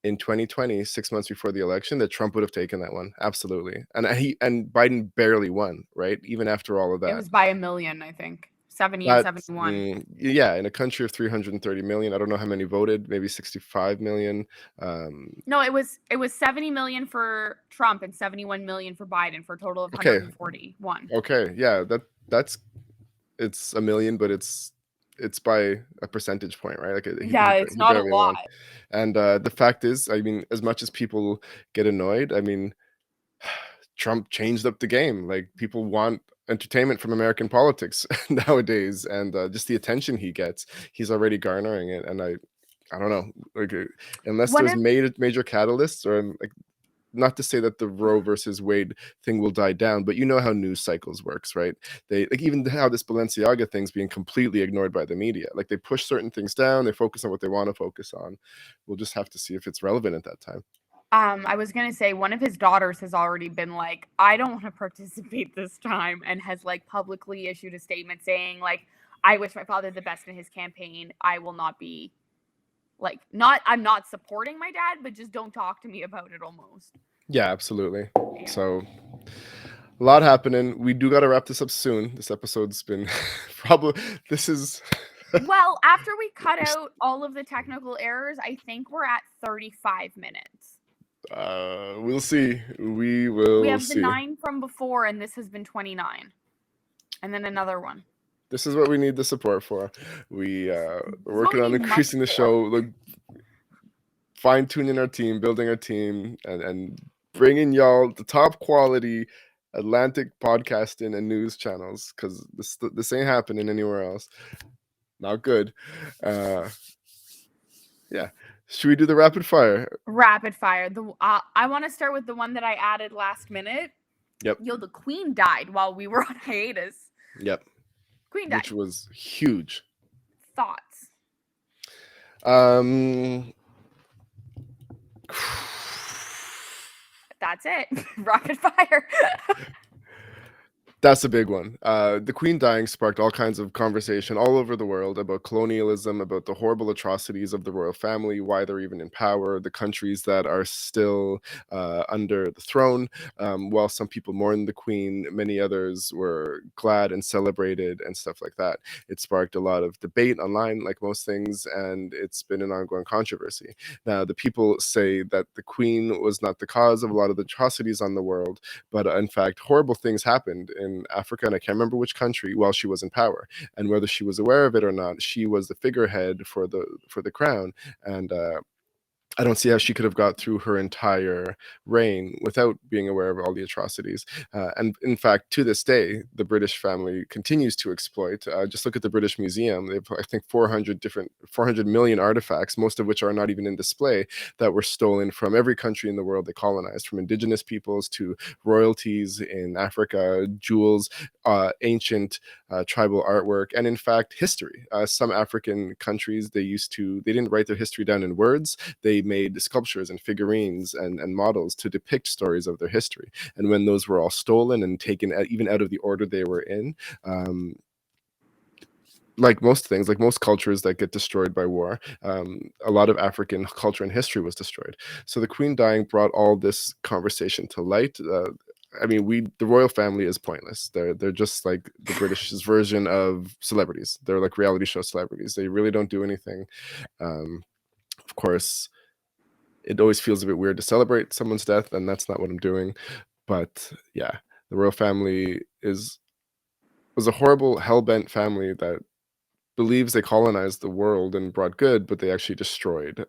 in 2020, 6 months before the election, that Trump would have taken that one. Absolutely. And Biden barely won, right? Even after all of that. It was by 1 million, I think. 70 and 71. Yeah, in a country of 330 million, I don't know how many voted, maybe 65 million. No, it was 70 million for Trump and 71 million for Biden for a total of 141. Okay, yeah, that's it's a million, but it's by a percentage point, right? Like, it's not a lot. Won. And the fact is, I mean, as much as people get annoyed, I mean, Trump changed up the game. Like, people want entertainment from American politics nowadays, and just the attention he gets, he's already garnering it. And I don't know, like, unless there's major catalysts, or like, not to say that the Roe versus Wade thing will die down, but you know how news cycles works, right? They, like, even how this Balenciaga thing's being completely ignored by the media. Like, they push certain things down, they focus on what they want to focus on. We'll just have to see if it's relevant at that time. I was going to say one of his daughters has already been like, I don't want to participate this time, and has like publicly issued a statement saying like, I wish my father the best in his campaign. I will not be like, I'm not supporting my dad, but just don't talk to me about it almost. Yeah, absolutely. Yeah. So a lot happening. We do got to wrap this up soon. This episode's been well, after we cut out all of the technical errors, I think we're at 35 minutes. We'll see. We will. We have the 9 from before, and this has been 29, and then another one. This is what we need the support for. We're working on increasing the show, like, fine-tuning our team, building our team, and bringing y'all the top quality Atlantic podcasting and news channels, because this ain't happening anywhere else. Not good. Yeah. Should we do the rapid fire? Rapid fire. I want to start with the one that I added last minute. Yep. The Queen died while we were on hiatus. Yep. Queen died. Which was huge. Thoughts? That's it. Rapid fire. That's a big one. The Queen dying sparked all kinds of conversation all over the world about colonialism, about the horrible atrocities of the royal family, why they're even in power, the countries that are still under the throne. While some people mourned the Queen, many others were glad and celebrated and stuff like that. It sparked a lot of debate online, like most things, and it's been an ongoing controversy. Now, the people say that the Queen was not the cause of a lot of the atrocities on the world, but in fact, horrible things happened in in Africa, and I can't remember which country, while she was in power. And whether she was aware of it or not, she was the figurehead for the crown. And I don't see how she could have got through her entire reign without being aware of all the atrocities. And in fact, to this day, the British family continues to exploit. Just look at the British Museum. They have, I think, 400 million artifacts, most of which are not even in display, that were stolen from every country in the world they colonized, from indigenous peoples to royalties in Africa, jewels, ancient tribal artwork, and in fact, history. Some African countries, they didn't write their history down in words. They made sculptures and figurines and models to depict stories of their history. And when those were all stolen and taken even out of the order they were in, like most things, like most cultures that get destroyed by war, a lot of African culture and history was destroyed. So the Queen dying brought all this conversation to light. I mean, the royal family is pointless. They're just like the British's version of celebrities. They're like reality show celebrities. They really don't do anything. Of course, it always feels a bit weird to celebrate someone's death, and that's not what I'm doing. But yeah, the royal family was a horrible, hell-bent family that believes they colonized the world and brought good, but they actually destroyed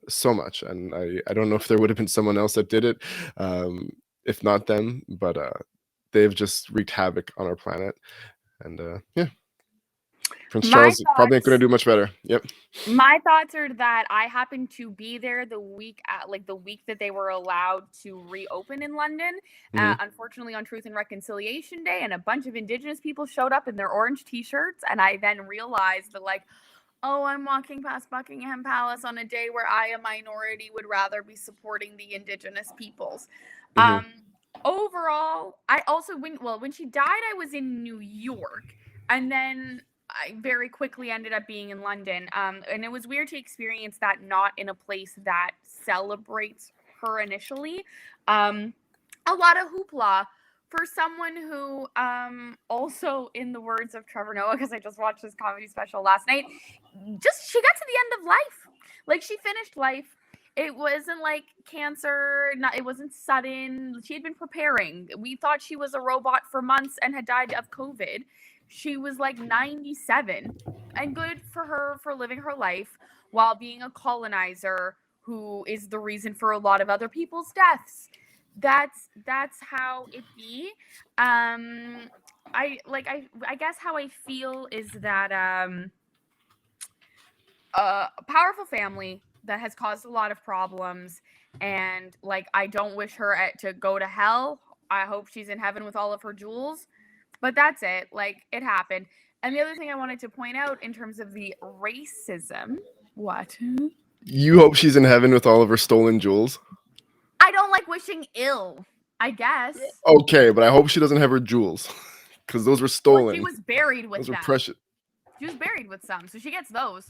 so much. And I don't know if there would have been someone else that did it, if not them, but they've just wreaked havoc on our planet. And yeah, Prince Charles probably ain't going to do much better. Yep. My thoughts are that I happened to be there the week that they were allowed to reopen in London. Unfortunately, on Truth and Reconciliation Day, and a bunch of Indigenous people showed up in their orange T-shirts, and I then realized that, like, oh, I'm walking past Buckingham Palace on a day where I, a minority, would rather be supporting the Indigenous peoples. Overall, I also when she died, I was in New York, and then I very quickly ended up being in London. And it was weird to experience that not in a place that celebrates her initially. A lot of hoopla for someone who, also, in the words of Trevor Noah, because I just watched this comedy special last night, she got to the end of life. Like, she finished life. It wasn't like cancer. It wasn't sudden. She had been preparing. We thought she was a robot for months and had died of COVID. She was like 97, and good for her for living her life while being a colonizer who is the reason for a lot of other people's deaths. That's how it be. I guess how I feel is that a powerful family that has caused a lot of problems, and like, I don't wish her to go to hell. I hope she's in heaven with all of her jewels. But that's it. Like, it happened. And the other thing I wanted to point out in terms of the racism, what? You hope she's in heaven with all of her stolen jewels? I don't like wishing ill, I guess. Okay, but I hope she doesn't have her jewels, because those were stolen. Well, she was buried with those them. Were precious. She was buried with some, so she gets those.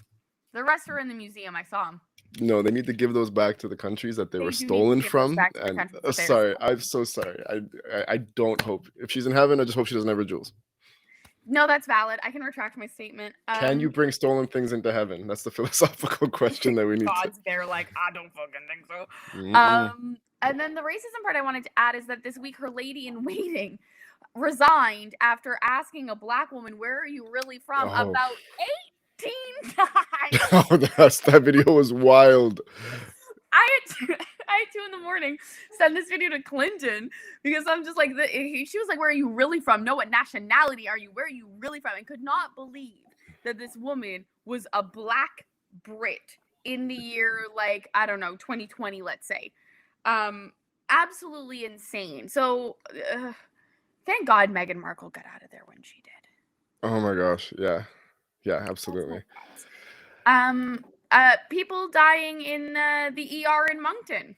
The rest are in the museum. I saw them. No, they need to give those back to the countries that they were stolen from. And sorry, I'm so sorry. I don't hope, if she's in heaven, I just hope she doesn't have her jewels. No, that's valid. I can retract my statement. Can you bring stolen things into heaven? That's the philosophical question that we need. God's there, like, I don't fucking think so. And then the racism part I wanted to add is that this week her lady in waiting resigned after asking a black woman, "Where are you really from?" about 18 times. Oh, that video was wild. I had 2 in the morning send this video to Clinton because I'm just like, she was like, "Where are you really from? No, what nationality are you? Where are you really from?" And could not believe that this woman was a black Brit in the year, like, I don't know, 2020, let's say. Absolutely insane. So thank God Meghan Markle got out of there when she did. Oh my gosh. Yeah, absolutely. People dying in the ER in Moncton.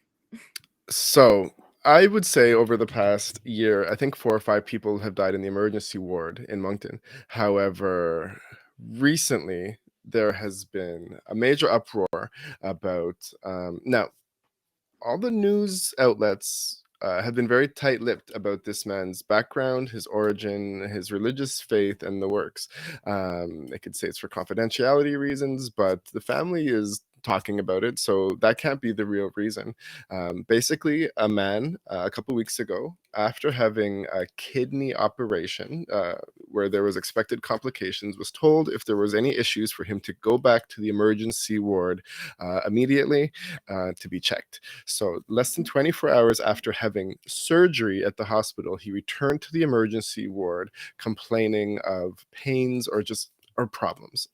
So I would say over the past year, I think 4 or 5 people have died in the emergency ward in Moncton. However, recently there has been a major uproar about now all the news outlets have been very tight-lipped about this man's background, his origin, his religious faith, and the works. They could say it's for confidentiality reasons, but the family is talking about it, so that can't be the real reason. Basically, a man a couple weeks ago, after having a kidney operation where there was expected complications, was told if there was any issues for him to go back to the emergency ward immediately to be checked. So less than 24 hours after having surgery at the hospital, he returned to the emergency ward complaining of pains or problems.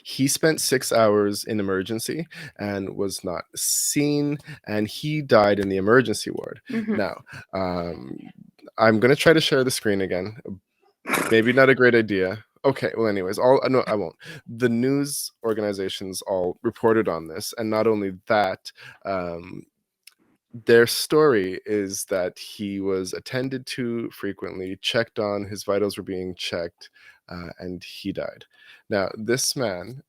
He spent 6 hours in emergency and was not seen, and he died in the emergency ward. Now, I'm going to try to share the screen again. Maybe not a great idea. Okay, well, anyways, no, I won't. The news organizations all reported on this, and not only that, their story is that he was attended to frequently, checked on, his vitals were being checked, and he died. Now, this man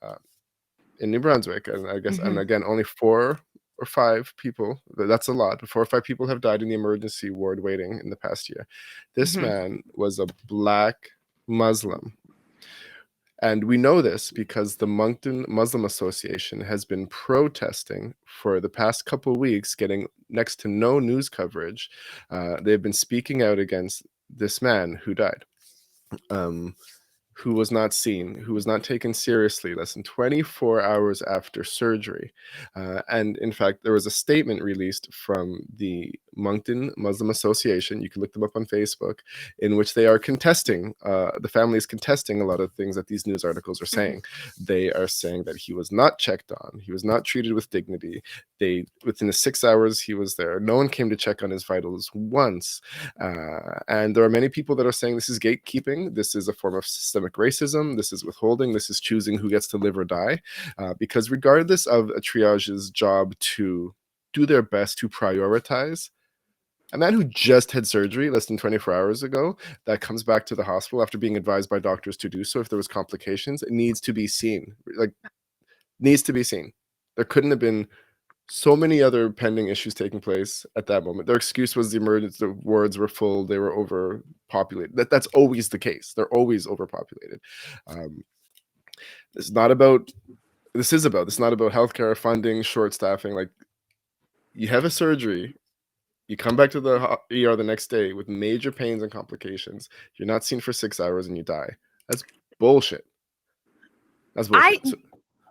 in New Brunswick, and I guess, and again, only 4 or 5 people, that's a lot, but 4 or 5 people have died in the emergency ward waiting in the past year. This man was a Black Muslim. And we know this because the Moncton Muslim Association has been protesting for the past couple of weeks, getting next to no news coverage. They've been speaking out against this man who died, who was not seen, who was not taken seriously less than 24 hours after surgery. And in fact, there was a statement released from the Moncton Muslim Association, you can look them up on Facebook, in which they are contesting, the family is contesting a lot of things that these news articles are saying. They are saying that he was not checked on, he was not treated with dignity. Within the 6 hours he was there, no one came to check on his vitals once. And there are many people that are saying this is gatekeeping, this is a form of systemic racism, this is withholding, this is choosing who gets to live or die, because regardless of a triage's job to do their best to prioritize, a man who just had surgery less than 24 hours ago that comes back to the hospital after being advised by doctors to do so if there was complications, it needs to be seen. Needs to be seen. There couldn't have been so many other pending issues taking place at that moment. Their excuse was the wards were full, they were overpopulated. That's always the case. They're always overpopulated. This is not about healthcare funding, short staffing. Like, you have a surgery, you come back to the ER the next day with major pains and complications, you're not seen for 6 hours and you die. That's bullshit. That's bullshit.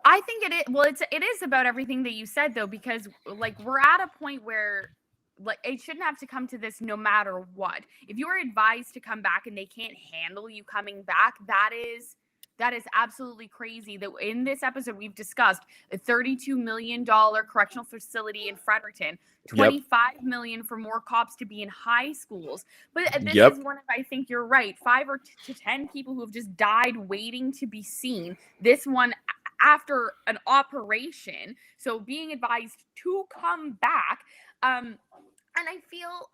I think it is. Well, it is about everything that you said, though, because like we're at a point where like it shouldn't have to come to this no matter what. If you are advised to come back and they can't handle you coming back, that is absolutely crazy. That in this episode we've discussed a $32 million correctional facility in Fredericton, $25 million for more cops to be in high schools. But this is one of, I think you're right, 5 to 10 people who have just died waiting to be seen. This one after an operation, so being advised to come back. And I feel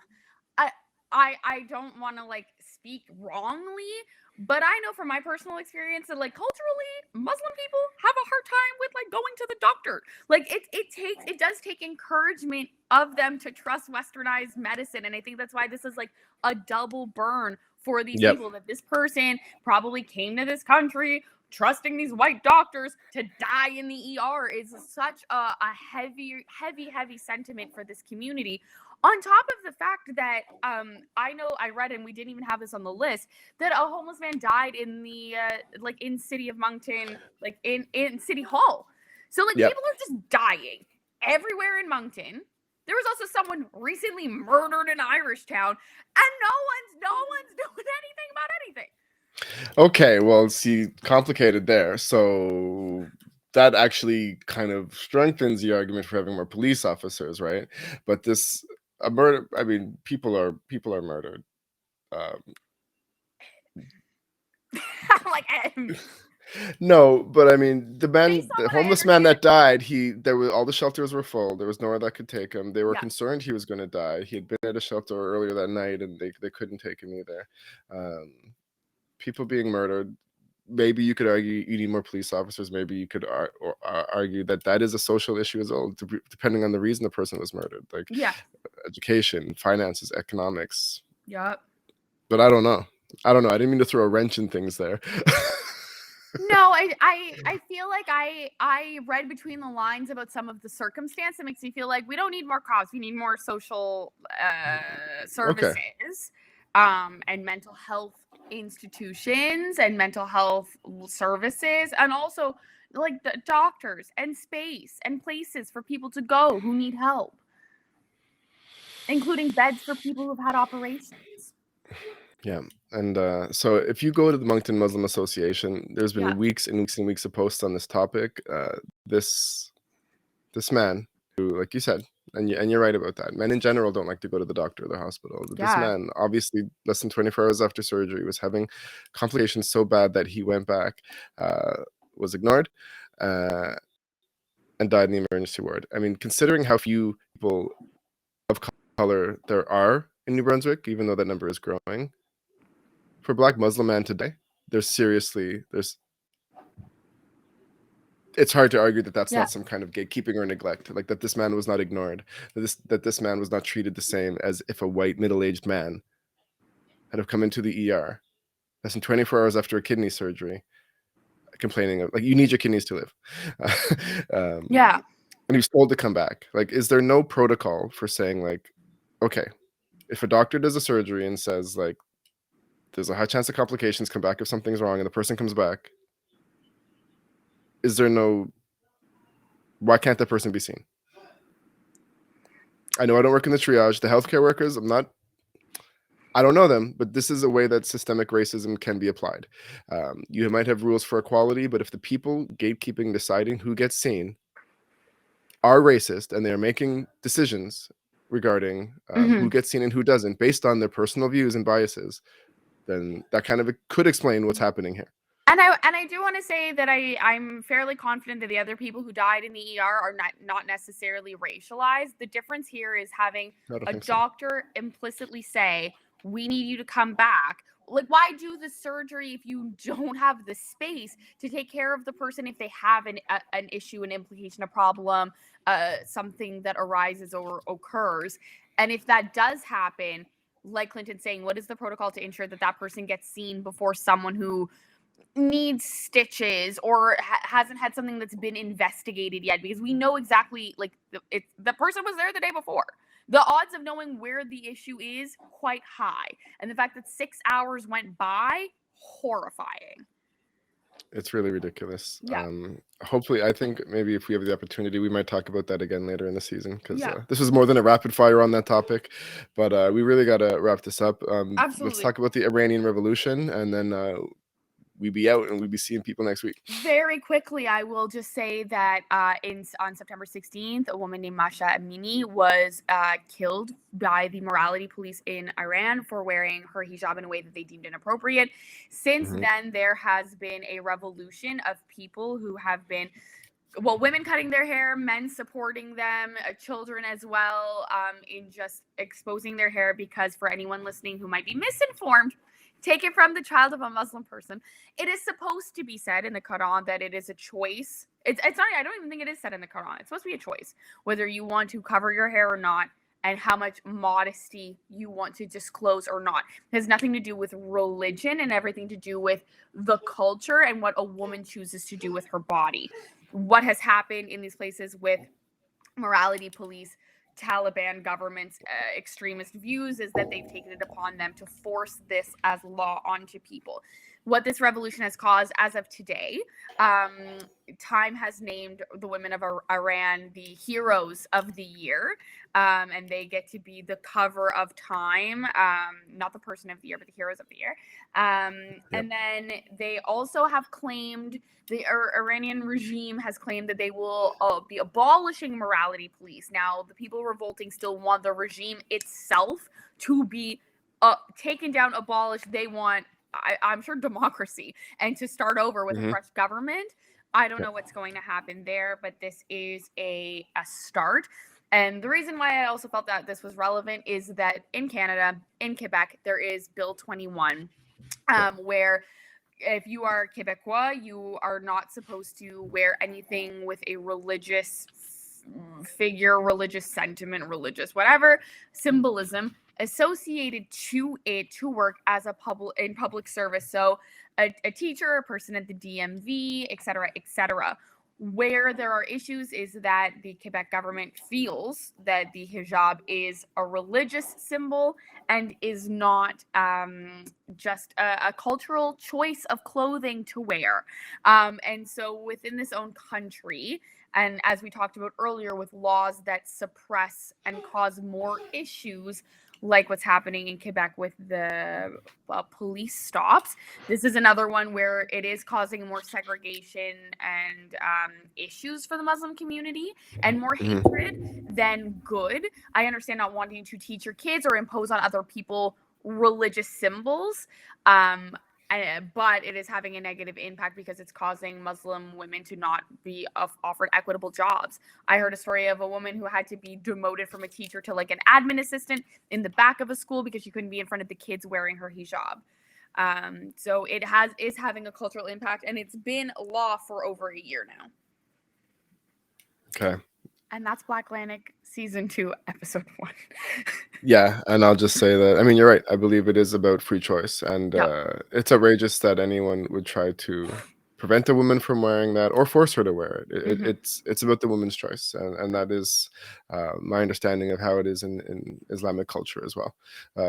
I don't want to like speak wrongly, but I know from my personal experience that like culturally Muslim people have a hard time with like going to the doctor. Like it does take encouragement of them to trust westernized medicine, and I think that's why this is like a double burn for these people, that this person probably came to this country trusting these white doctors to die in the ER is such a heavy sentiment for this community. On top of the fact that I know I read, and we didn't even have this on the list, that a homeless man died in the in City of Moncton, like in City Hall. So like people are just dying everywhere in Moncton. There was also someone recently murdered in Irishtown, and no one's doing anything about anything. Okay, well, see, complicated there. So that actually kind of strengthens the argument for having more police officers, right? But a murder, I mean, people are murdered. No, but I mean, the homeless man that died, all the shelters were full. There was nowhere that could take him. They were concerned he was going to die. He had been at a shelter earlier that night, and they couldn't take him either. People being murdered. Maybe you could argue you need more police officers. Maybe you could argue that is a social issue as well, depending on the reason the person was murdered, like education, finances, economics. Yep. But I don't know. I didn't mean to throw a wrench in things there. No, I feel like I read between the lines about some of the circumstance that makes me feel like we don't need more cops. We need more social Okay. services, and mental health institutions and mental health services, and also like the doctors and space and places for people to go who need help, including beds for people who've had operations. Yeah. And so if you go to the Moncton Muslim Association, there's been Yeah. weeks and weeks and weeks of posts on this topic. This man who, like you said, and you're right about that. Men in general don't like to go to the doctor or the hospital. But this Yeah. man, obviously, less than 24 hours after surgery, was having complications so bad that he went back, was ignored, and died in the emergency ward. I mean, considering how few people of color there are in New Brunswick, even though that number is growing, for a Black Muslim man to die, it's hard to argue that that's Yeah. not some kind of gatekeeping or neglect, like that this man was not ignored, that this man was not treated the same as if a white middle-aged man had have come into the ER less than 24 hours after a kidney surgery, complaining of, like, you need your kidneys to live. Yeah. And he was told to come back. Like, is there no protocol for saying, like, okay, if a doctor does a surgery and says, like, there's a high chance of complications, come back if something's wrong, and the person comes back, why can't that person be seen? I know I don't work in the triage. The healthcare workers, I don't know them, but this is a way that systemic racism can be applied. You might have rules for equality, but if the people gatekeeping, deciding who gets seen, are racist and they're making decisions regarding who gets seen and who doesn't based on their personal views and biases, then that kind of could explain what's happening here. And I do want to say that I'm fairly confident that the other people who died in the ER are not necessarily racialized. The difference here is having a doctor implicitly say, we need you to come back. Like, why do the surgery if you don't have the space to take care of the person if they have an issue, an implication, a problem, something that arises or occurs? And if that does happen, like Clinton's saying, what is the protocol to ensure that that person gets seen before someone who needs stitches or hasn't had something that's been investigated yet? Because we know exactly, like, the person was there the day before. The odds of knowing where the issue is quite high, and the fact that 6 hours went by, horrifying. It's really ridiculous. Yeah. Hopefully, I think maybe if we have the opportunity, we might talk about that again later in the season, because Yeah. this was more than a rapid fire on that topic. But we really got to wrap this up. Absolutely. Let's talk about the Iranian Revolution, and then we be out and we be seeing people next week. Very quickly, I will just say that on September 16th, a woman named Masha Amini was killed by the morality police in Iran for wearing her hijab in a way that they deemed inappropriate. Since then, there has been a revolution of people who have been, well, women cutting their hair, men supporting them, children as well, in just exposing their hair, because for anyone listening who might be misinformed, take it from the child of a Muslim person, it is supposed to be said in the Quran that it is a choice. It's not, I don't even think it is said in the Quran. It's supposed to be a choice, whether you want to cover your hair or not, and how much modesty you want to disclose or not. It has nothing to do with religion and everything to do with the culture and what a woman chooses to do with her body. What has happened in these places with morality police, Taliban government's extremist views is that they've taken it upon them to force this as law onto people. What this revolution has caused as of today, Time has named the women of Iran the heroes of the year, and they get to be the cover of Time, not the person of the year, but the heroes of the year. And then they also have claimed, the Iranian regime has claimed that they will be abolishing morality police. Now, the people revolting still want the regime itself to be taken down, abolished. They want, I'm sure, democracy and to start over with a fresh government. I don't know what's going to happen there, but this is a start. And the reason why I also felt that this was relevant is that in Canada, in Quebec, there is Bill 21, where if you are Quebecois, you are not supposed to wear anything with a religious figure, religious sentiment, religious whatever symbolism associated to it to work as a public service. So a teacher, a person at the DMV, etc., etc. Where there are issues is that the Quebec government feels that the hijab is a religious symbol and is not just a cultural choice of clothing to wear. And so within this own country, and as we talked about earlier, with laws that suppress and cause more issues, like what's happening in Quebec with the police stops, this is another one where it is causing more segregation and issues for the Muslim community and more hatred than good. I understand not wanting to teach your kids or impose on other people religious symbols, but it is having a negative impact because it's causing Muslim women to not be offered equitable jobs. I heard a story of a woman who had to be demoted from a teacher to like an admin assistant in the back of a school because she couldn't be in front of the kids wearing her hijab. So it is having a cultural impact, and it's been law for over a year now. Okay. And that's BlackLantic season 2, episode 1. Yeah, and I'll just say that, I mean, you're right. I believe it is about free choice, and it's outrageous that anyone would try to prevent a woman from wearing that or force her to wear it. It's about the woman's choice, and that is my understanding of how it is in Islamic culture as well.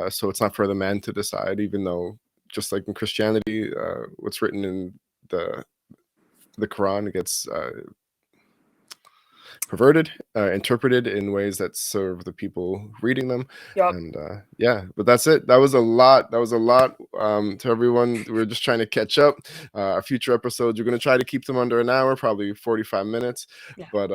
So it's not for the man to decide, even though, just like in Christianity, what's written in the Quran gets perverted, interpreted in ways that serve the people reading them. And but that's it. That was a lot to everyone. We're just trying to catch up. Our future episodes, we're going to try to keep them under an hour, probably 45 minutes, but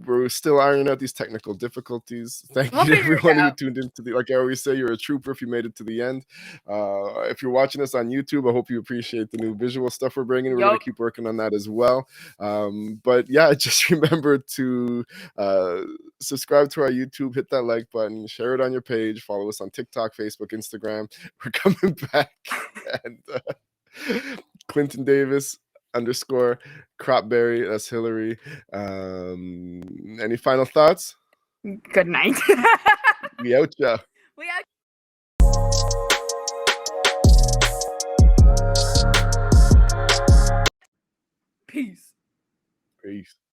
we're still ironing out these technical difficulties. Thank you to everyone who tuned into like I always say, you're a trooper if you made it to the end. If you're watching us on YouTube, I hope you appreciate the new visual stuff we're bringing. We're going to keep working on that as well. But yeah, just remember to subscribe to our YouTube, hit that like button, share it on your page, follow us on TikTok, Facebook, Instagram. We're coming back. And Clinton Davis _ Cropberry, that's Hillary. Any final thoughts? Good night. We out, yeah. We out. Peace. Peace.